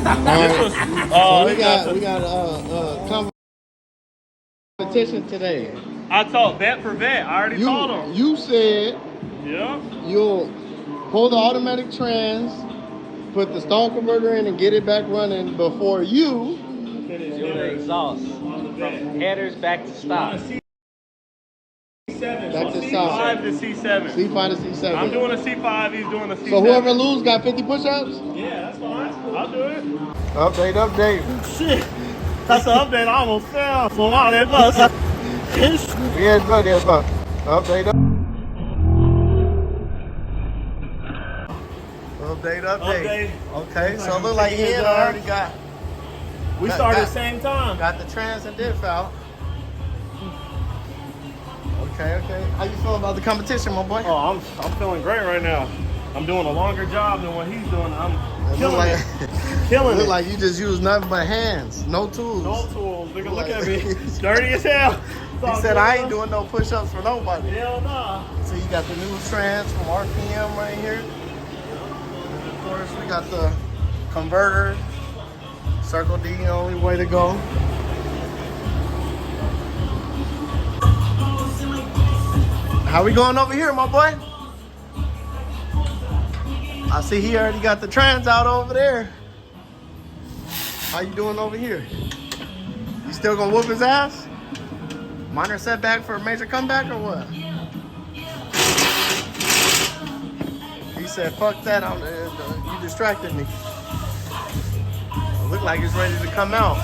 So we got competition today. I told Vette for Vette. I already told him. You said you'll pull the automatic trans, put the stall converter in, and get it back running before you do the exhaust from headers back to stock. Back to C5 to C7. C5 to C7. I'm doing a C5. He's doing a C7. So whoever loses got 50 push-ups? Yeah, that's fine. I'll do it. Update. Shit. That's an update. I almost fell. So wow, that bus. Yeah, buddy. Update. Okay, so it look like he already got. We started at the same time. Got the trans and diff out. Okay. How you feeling about the competition, my boy? Oh, I'm feeling great right now. I'm doing a longer job than what he's doing. I'm killing it. Killing it. Look like you just use nothing but hands, no tools. No tools. Nigga, look at me. Dirty as hell. He said I ain't doing no push-ups for nobody. Hell nah. So you got the new trans from RPM right here. And of course, we got the converter. Circle D, the only way to go. How we going over here, my boy? I see he already got the trans out over there. How you doing over here? You still gonna whoop his ass? Minor setback for a major comeback or what? He said, fuck that, you distracted me. It look like it's ready to come out.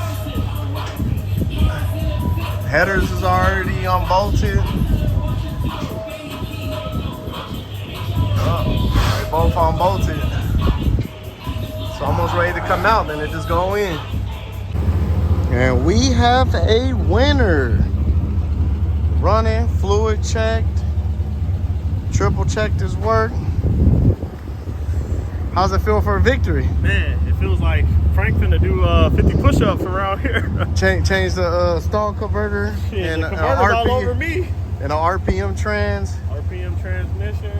Headers is already unbolted. They both unbolted. It's almost ready to come out, then it just go in. And we have a winner. Running, fluid checked, triple checked his work. How's it feel for a victory? Man, it feels like Frank finna do 50 push-ups around here. Change the stall converter and the converter's all over me. And an RPM trans. RPM transmission.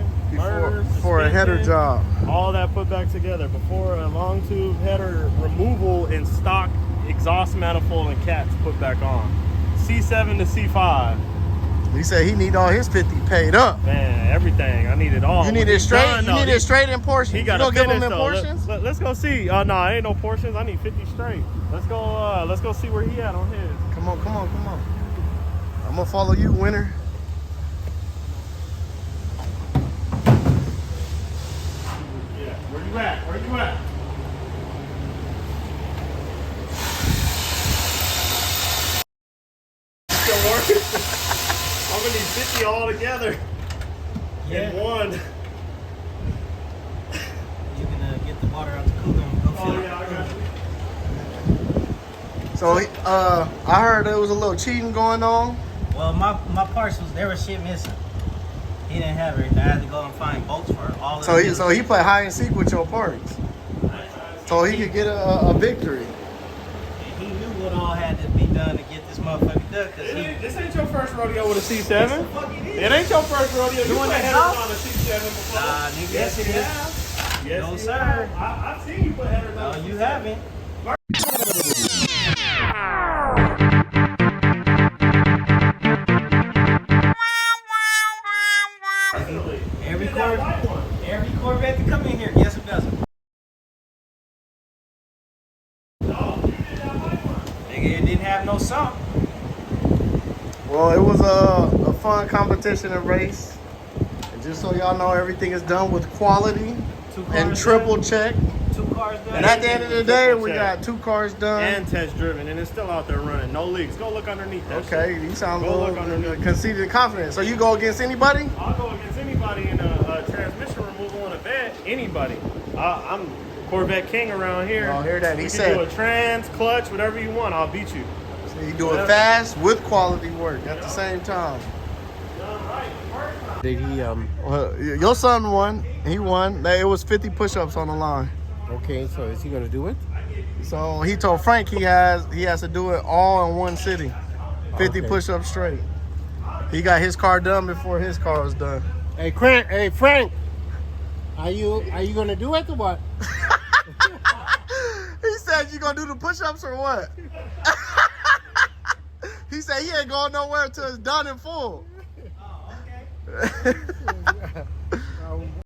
For a header job. All that put back together before a long tube header removal and stock exhaust manifold and caps put back on. C7 to C5. He said he need all his 50 paid up. Man, everything. I need it all. You need it straight? You need it straight in portions? He got to give him in though. portions? Let's go see. No, ain't no portions. I need 50 straight. Let's go see where he at on his. Come on. I'm gonna follow you, winner. Yeah, where you at? Still working? I'm gonna need 50 all together in one. You can get the water out the cooler and go fill it. Yeah, I got you. So I heard there was a little cheating going on. Well, my parts there was shit missing. He didn't have everything. I had to go and find bolts for all of it. So he played hide and seek with your parts. So he could get a victory. And he knew what all had to be done to get this motherfucker done. This ain't your first rodeo with a C7. It ain't your first rodeo doing that headers on a C7 before. Nah, nigga, yes it is. Yes, No, you sir. have. I've seen you put headers on. No, you haven't. Every Corvette that come in here, guess who doesn't? Nigga, it didn't have no sump. Well, it was a fun competition and race. And just so y'all know, everything is done with quality and triple check. 2 cars done. And at the end of the day, we got 2 cars done. And test driven, and it's still out there running. No leaks. Go look underneath that. Okay, you sound a Go look little underneath. conceited and confident. So you go against anybody? I'll go against anybody in a transmission removal on a Vette. Anybody. I'm Corvette king around here. I'll hear that. He You said can do a trans, clutch, whatever you want. I'll beat you. so you do it fast with quality work at the same time. Did he, Well, your son won. He won. It was 50 push-ups on the line. okay, so is he gonna do it? So he told Frank he has to do it all in one sitting. 50 Okay. push-ups straight. He got his car done before his car was done. Hey, Frank, are you gonna do it or what? He said gonna do the push-ups or what? He said he ain't going nowhere until it's done in full. Oh, okay.